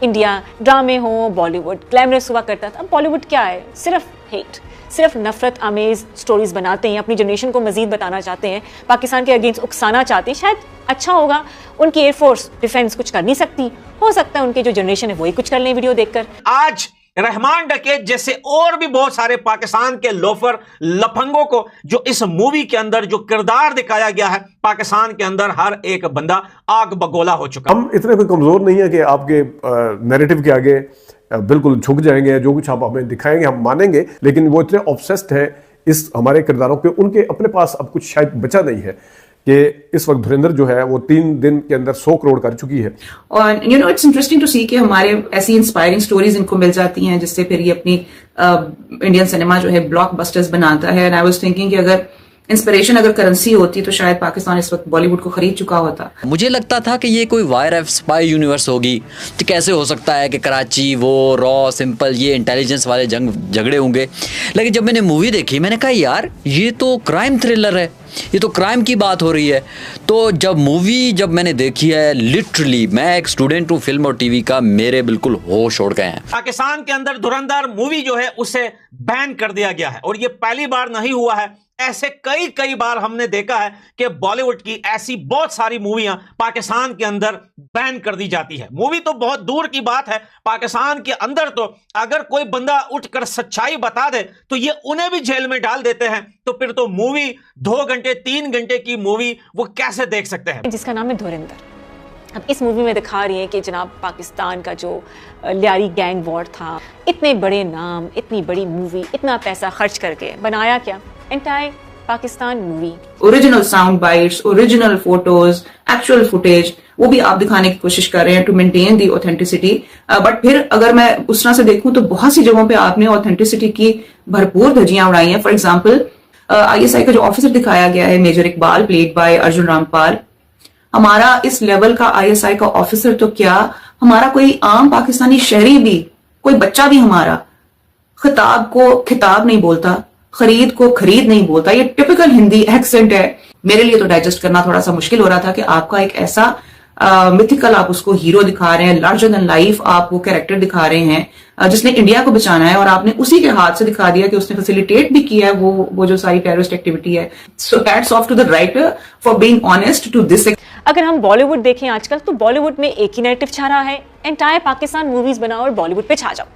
India ड्रामे हो, Bollywood glamorous हुआ करता था। अब बॉलीवुड क्या है? सिर्फ हेट, सिर्फ नफरत आमेज स्टोरीज बनाते हैं, अपनी जनरेशन को मजीद बताना चाहते हैं, पाकिस्तान के अगेंस्ट उकसाना चाहते हैं। शायद अच्छा होगा, उनकी एयरफोर्स डिफेंस कुछ कर नहीं सकती, हो सकता है उनके जो जनरेशन है वही कुछ कर लें वीडियो देखकर। आज रहमान डकैत जैसे और भी बहुत सारे पाकिस्तान के लोफर लफंगों को जो इस मूवी के अंदर जो किरदार दिखाया गया है, पाकिस्तान के अंदर हर एक बंदा आग बगोला हो चुका। हम इतने कोई कमजोर नहीं है कि आपके नैरेटिव के आगे बिल्कुल झुक जाएंगे, जो कुछ आप हमें दिखाएंगे हम मानेंगे, लेकिन वो इतने ऑब्सेस्ड है इस हमारे किरदारों के, उनके अपने पास अब कुछ शायद बचा नहीं है कि इस वक्त धुरंधर जो है वो 3 दिन के अंदर 100 करोड़ कर चुकी है। और इट्स इंटरेस्टिंग टू सी कि हमारे ऐसी इंस्पायरिंग स्टोरीज इनको मिल जाती हैं जिससे फिर ये अपनी इंडियन सिनेमा जो है ब्लॉकबस्टर्स बनाता है। एंड आई वाज थिंकिंग कि अगर इंस्पिरेशन अगर करेंसी होती तो शायद पाकिस्तान इस वक्त बॉलीवुड को खरीद चुका होता। मुझे लगता था कि ये कोई वायर एफ स्पाई यूनिवर्स होगी, तो कैसे हो सकता है कि कराची वो रॉ सिंपल ये इंटेलिजेंस वाले झगड़े होंगे। लेकिन जब मैंने मूवी देखी मैंने कहा यार ये तो क्राइम थ्रिलर है, ये तो क्राइम की बात हो रही है। तो जब मैंने देखी है, लिटरली मैं एक स्टूडेंट हूँ फिल्म और टीवी का, मेरे बिल्कुल होश उड़ गए हैं। पाकिस्तान के अंदर धुरंधर मूवी जो है उसे बैन कर दिया गया है और ये पहली बार नहीं हुआ है, ऐसे कई बार हमने देखा है कि बॉलीवुड की ऐसी बहुत सारी मूवियां पाकिस्तान के अंदर बैन कर दी जाती है। मूवी तो बहुत दूर की बात है, पाकिस्तान के अंदर तो अगर कोई बंदा उठकर सच्चाई बता दे तो ये उन्हें भी जेल में डाल देते हैं। तो फिर तो मूवी 2 घंटे 3 घंटे की मूवी वो कैसे देख सकते हैं, जिसका नाम है धुरंधर। अब इस मूवी में दिखा रही है कि जनाब पाकिस्तान का जो लियारी गैंग वॉर था, इतने बड़े नाम, इतनी बड़ी मूवी, इतना पैसा खर्च करके बनाया क्या, entire Pakistan movie, original sound bites, original photos, actual footage, वो भी आप दिखाने की कोशिश कर रहे हैं to maintain the authenticity. But फिर अगर मैं उस तरह से देखूं तो बहुत सी जगहों पे आपने ऑथेंटिसिटी की भरपूर धज्जियां उड़ाई हैं। फॉर एग्जाम्पल ISI का जो ऑफिसर दिखाया गया है major Iqbal, played by Arjun Rampal, हमारा इस लेवल का ISI का ऑफिसर तो क्या, हमारा कोई आम पाकिस्तानी शहरी भी, कोई बच्चा भी हमारा खिताब को खिताब नहीं बोलता, खरीद को खरीद नहीं बोलता। ये टिपिकल हिंदी एक्सेंट है। मेरे लिए तो डाइजेस्ट करना थोड़ा सा मुश्किल हो रहा था कि आपका एक ऐसा मिथिकल आप उसको हीरो दिखा रहे हैं, लार्जर देन लाइफ आप वो कैरेक्टर दिखा रहे हैं जिसने इंडिया को बचाना है, और आपने उसी के हाथ से दिखा दिया कि उसने फैसिलिटेट भी किया है वो जो सारी टेररिस्ट एक्टिविटी है। So hats off to the writer for being honest to this. अगर हम बॉलीवुड देखें आजकल तो बॉलीवुड में एक ही नैरेटिव छा रहा है, एंटायर पाकिस्तान मूवीज बनाओ और बॉलीवुड पे छा जाओ।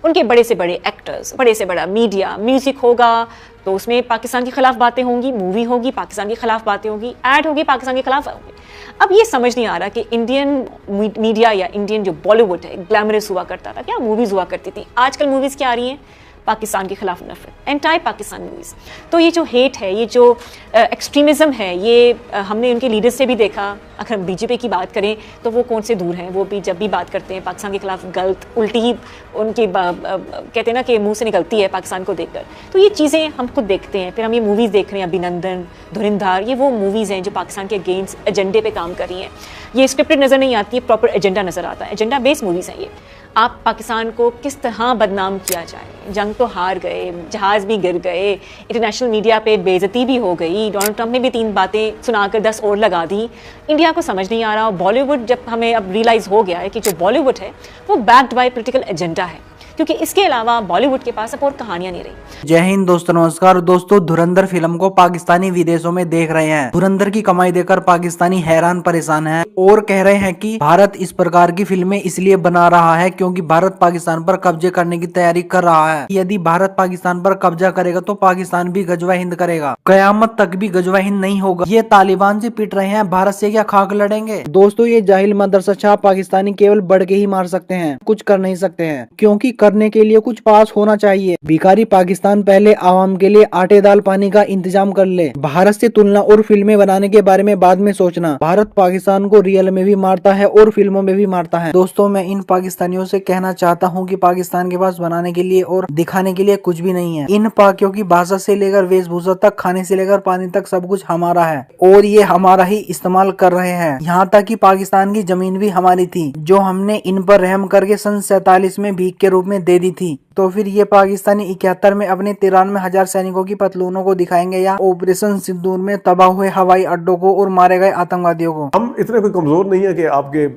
उनके बड़े से बड़े एक्टर्स, बड़े से बड़ा मीडिया, म्यूजिक होगा तो उसमें पाकिस्तान के खिलाफ बातें होंगी, मूवी होगी पाकिस्तान के खिलाफ बातें होंगी, ऐड होगी पाकिस्तान के खिलाफ होंगी। अब ये समझ नहीं आ रहा कि इंडियन मीडिया या इंडियन जो बॉलीवुड है ग्लैमरस हुआ करता था, क्या मूवीज हुआ करती थी, आजकल मूवीज क्या आ रही हैं पाकिस्तान के खिलाफ नफरत, एंटायर पाकिस्तान मूवीज। तो ये जो हेट है, ये जो एक्सट्रीमिज्म है, ये हमने उनके लीडर्स से भी देखा। अगर हम बीजेपी की बात करें तो वो कौन से दूर हैं, वो भी जब भी बात करते हैं पाकिस्तान के खिलाफ गलत उल्टी ही उनकी कहते हैं ना कि मुंह से निकलती है पाकिस्तान को देखकर। तो ये चीज़ें हम खुद देखते हैं, फिर हम ये मूवीज़ देख रहे हैं, अभिनंदन, धुरंधर, ये वो मूवीज़ हैं जो पाकिस्तान के अगेंस्ट एजेंडे पे काम कर रही हैं। ये स्क्रिप्टेड नज़र नहीं आती है, प्रॉपर एजेंडा नज़र आता है, एजेंडा बेस्ड मूवीज़ हैं ये। आप पाकिस्तान को किस तरह बदनाम किया जाए, जंग तो हार गए, जहाज़ भी गिर गए, इंटरनेशनल मीडिया पे बेइज्जती भी हो गई, डोनाल्ड ट्रंप ने भी 3 बातें सुनाकर 10 और लगा दी। इंडिया को समझ नहीं आ रहा। बॉलीवुड जब हमें अब रियलाइज़ हो गया है कि जो बॉलीवुड है वो बैक्ड बाय पॉलिटिकल एजेंडा है, क्योंकि इसके अलावा बॉलीवुड के पास अब और कहानियां नहीं रही। जय हिंद दोस्तों, नमस्कार दोस्तों। धुरंधर फिल्म को पाकिस्तानी विदेशों में देख रहे हैं। धुरंधर की कमाई देखकर पाकिस्तानी हैरान परेशान हैं और कह रहे हैं कि भारत इस प्रकार की फिल्में इसलिए बना रहा है क्योंकि भारत पाकिस्तान पर कब्जे करने की तैयारी कर रहा है। यदि भारत पाकिस्तान पर कब्जा करेगा तो पाकिस्तान भी गजवा हिंद करेगा, कयामत तक भी गजवा हिंद नहीं होगा। ये तालिबान से पिट रहे हैं, भारत से क्या खाक लड़ेंगे। दोस्तों ये जाहिल मदरसा छाप पाकिस्तानी केवल बढ़ के ही मार सकते हैं, कुछ कर नहीं सकते हैं, क्योंकि करने के लिए कुछ पास होना चाहिए। भिखारी पाकिस्तान पहले आवाम के लिए आटे दाल पानी का इंतजाम कर ले। भारत से तुलना और फिल्में बनाने के बारे में बाद में सोचना। भारत पाकिस्तान को रियल में भी मारता है और फिल्मों में भी मारता है। दोस्तों मैं इन पाकिस्तानियों से कहना चाहता हूँ कि पाकिस्तान के पास बनाने के लिए और दिखाने के लिए कुछ भी नहीं है। इन पाकियों की भाषा से लेकर वेशभूषा तक, खाने से लेकर पानी तक सब कुछ हमारा है और ये हमारा ही इस्तेमाल कर रहे हैं। यहाँ तक कि पाकिस्तान की जमीन भी हमारी थी जो हमने इन पर रहम करके सन 47 में भीख के रूप में दे दी थी। तो फिर ये पाकिस्तानी 71 में अपने 93,000 सैनिकों की पतलूनों को दिखाएंगे या ऑपरेशन सिंदूर में तबाह हुए हवाई अड्डों को और मारे गए आतंकवादियों को। हम इतने कोई कमजोर नहीं है कि आपके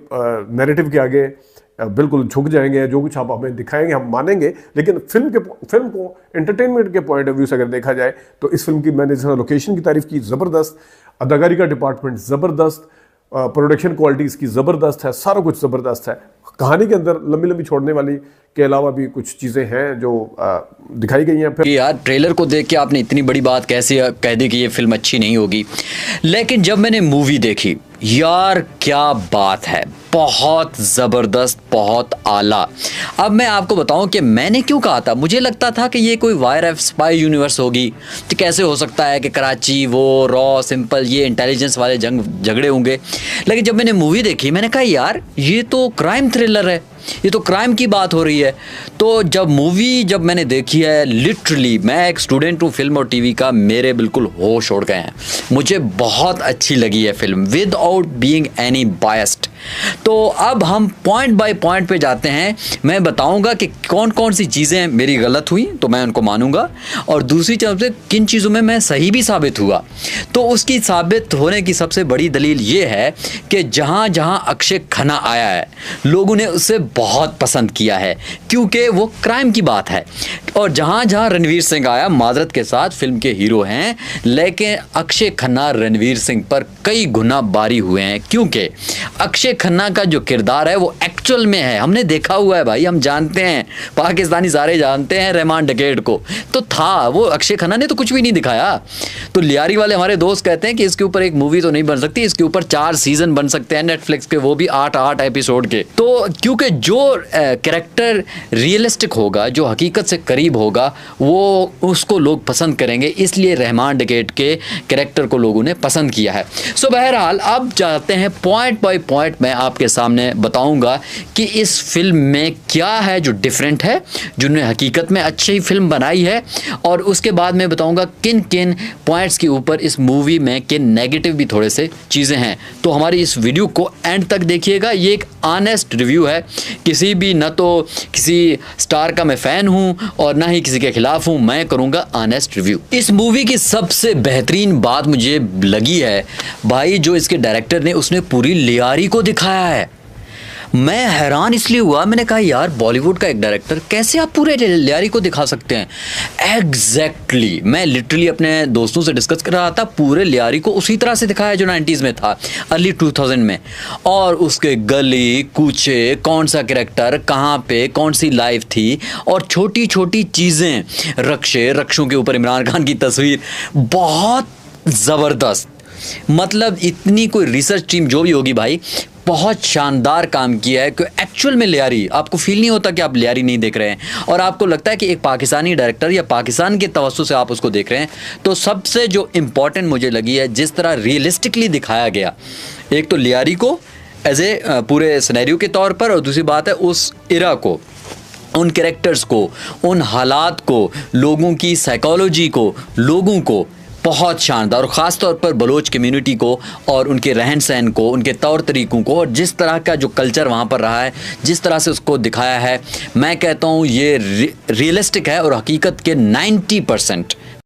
नैरेटिव के आगे बिल्कुल झुक जाएंगे, जो कुछ आप हमें दिखाएंगे हम मानेंगे। लेकिन फिल्म को एंटरटेनमेंट के पॉइंट ऑफ व्यू से अगर देखा जाए तो इस फिल्म की मैंने जैसे लोकेशन की तारीफ की, ज़बरदस्त, अदाकारी का डिपार्टमेंट ज़बरदस्त, प्रोडक्शन क्वालिटी इसकी ज़बरदस्त है, सारा कुछ ज़बरदस्त है। कहानी के अंदर लंबी लंबी छोड़ने वाली के अलावा भी कुछ चीज़ें हैं जो दिखाई गई हैं। कि यार ट्रेलर को देख के आपने इतनी बड़ी बात कैसे कह दी कि ये फिल्म अच्छी नहीं होगी, लेकिन जब मैंने मूवी देखी यार क्या बात है, बहुत ज़बरदस्त, बहुत आला। अब मैं आपको बताऊं कि मैंने क्यों कहा था, मुझे लगता था कि ये कोई वायरएफ स्पाई यूनिवर्स होगी, तो कैसे हो सकता है कि कराची, वो रॉ, सिंपल, ये इंटेलिजेंस वाले झगड़े होंगे। लेकिन जब मैंने मूवी देखी मैंने कहा यार ये तो क्राइम थ्रिलर है, ये तो क्राइम की बात हो रही है। तो जब मैंने देखी है, लिटरली मैं एक स्टूडेंट हूँ फिल्म और टीवी का, मेरे बिल्कुल होश उड़ गए हैं। मुझे बहुत अच्छी लगी है film without being any biased. तो अब हम पॉइंट बाय पॉइंट पे जाते हैं। मैं बताऊंगा कि कौन कौन सी चीज़ें मेरी गलत हुई तो मैं उनको मानूंगा, और दूसरी तरफ से किन चीज़ों में मैं सही भी साबित हुआ। तो उसकी साबित होने की सबसे बड़ी दलील ये है कि जहाँ जहाँ अक्षय खन्ना आया है लोगों ने उसे बहुत पसंद किया है, क्योंकि वो क्राइम की बात है। और जहाँ जहाँ रणवीर सिंह आया, माजरत के साथ फिल्म के हीरो हैं, लेकिन अक्षय खन्ना रणवीर सिंह पर कई गुना भारी हुए हैं, क्योंकि अक्षय खन्ना का जो किरदार है वो एक्चुअल में है, हमने देखा हुआ है भाई, हम जानते हैं, पाकिस्तानी सारे जानते हैं रहमान डकैत को, तो था वो अक्षय खन्ना ने तो कुछ भी नहीं दिखाया। तो लियारी वाले हमारे दोस्त कहते हैं कि इसके ऊपर एक मूवी तो नहीं बन सकती, इसके ऊपर 4 सीजन बन सकते हैं नेटफ्लिक्स के, वो भी 8 एपिसोड के। तो क्योंकि जो कैरेक्टर रियलिस्टिक होगा, जो हकीकत से करीब होगा, वो उसको लोग पसंद करेंगे, इसलिए रहमान डकैत के कैरेक्टर को लोगों ने पसंद किया है। सो बहरहाल अब जाते हैं पॉइंट बाय पॉइंट, मैं आपके सामने बताऊंगा कि इस फिल्म में क्या है जो डिफरेंट है, जिन्होंने हकीकत में अच्छी फिल्म बनाई है, और उसके बाद मैं बताऊंगा किन किन पॉइंट्स के ऊपर इस मूवी में के नेगेटिव भी थोड़े से चीज़ें हैं। तो हमारी इस वीडियो को एंड तक देखिएगा, ये एक ऑनेस्ट रिव्यू है, किसी भी न तो किसी स्टार का मैं फ़ैन हूँ और ना ही किसी के खिलाफ हूँ, मैं करूँगा ऑनेस्ट रिव्यू। इस मूवी की सबसे बेहतरीन बात मुझे लगी है भाई, जो इसके डायरेक्टर ने, उसने पूरी लियारी को दिखाया है। मैं हैरान इसलिए हुआ, मैंने कहा यार बॉलीवुड का एक डायरेक्टर कैसे आप पूरे लियारी को दिखा सकते हैं। एग्जैक्टली मैं लिटरली अपने दोस्तों से डिस्कस कर रहा था, पूरे लियारी को उसी तरह से दिखाया जो 90s में था, अर्ली 2000 में, और उसके गली कूचे, कौन सा कैरेक्टर कहाँ पे, कौन सी लाइफ थी, और छोटी छोटी चीज़ें, रक्षों के ऊपर इमरान खान की तस्वीर, बहुत ज़बरदस्त। मतलब इतनी कोई रिसर्च टीम जो भी होगी भाई, बहुत शानदार काम किया है कि एक्चुअल में लियारी आपको फील नहीं होता कि आप लियारी नहीं देख रहे हैं, और आपको लगता है कि एक पाकिस्तानी डायरेक्टर या पाकिस्तान के तवज्जो से आप उसको देख रहे हैं। तो सबसे जो इम्पॉर्टेंट मुझे लगी है जिस तरह रियलिस्टिकली दिखाया गया, एक तो लियारी को एज ए पूरे सिनेरियो के तौर पर, और दूसरी बात है उस इरा को, उन कैरेक्टर्स को, उन हालात को, लोगों की साइकोलॉजी को, लोगों को बहुत शानदार, और ख़ास तौर पर बलोच कम्युनिटी को और उनके रहन सहन को, उनके तौर तरीक़ों को, और जिस तरह का जो कल्चर वहाँ पर रहा है, जिस तरह से उसको दिखाया है, मैं कहता हूँ ये रियलिस्टिक है और हकीकत के 90%